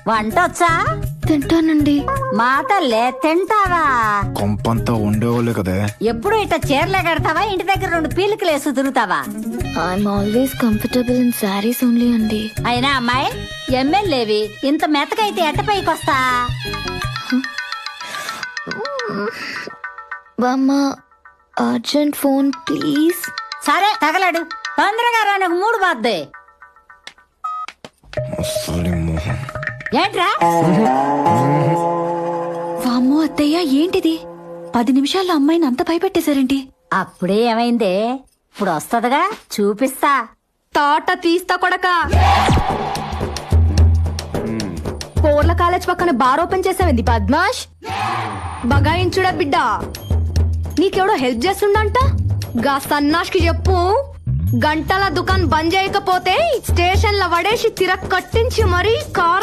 వంటొచ్చా? తింటానండి. మా తల్లే తింటావా? కొంపంతా ఉండేవాళ్ళే కదే. ఎప్పుడు ఇట్లా చీరలే కడతావా? ఇంటి దగ్గర 2 పీలికలేసి తిరుగుతావా? I'm always comfortable in saris only అండి. అయినా అమ్మాయి ఎమ్మెల్యేవి ఇంత మెత్తకైతే ఎట్ట పైకొస్తా? బామ్మ అర్జెంట్ ఫోన్ ప్లీజ్. సరే తగలడు, తొందరగా రా, నాకు 3 బాద్దే. అసలు మోహం. ఏంట్రా? వామ్మో అత్తయ్య, ఏంటిది? 10 నిమిషాల్లో అమ్మాయిని అంత భయపెట్టేశారేంటి? అప్పుడే ఏమైందే? ఇప్పుడు వస్తదిగా, చూపిస్తా. తాట తీస్తా కొడక. పోర్ల కాలేజ్ పక్కన బార్ ఓపెన్ చేసావింది పద్మాష్. బగాయించుడా బిడ్డ, నీకెవడో హెల్ప్ చేస్తుండంట. గా సన్నాష్ కి చెప్పు, గంటల దుకాణం బంద్ చేయకపోతే స్టేషన్ లో పడేసి తిరగ కట్టించి మరీ కార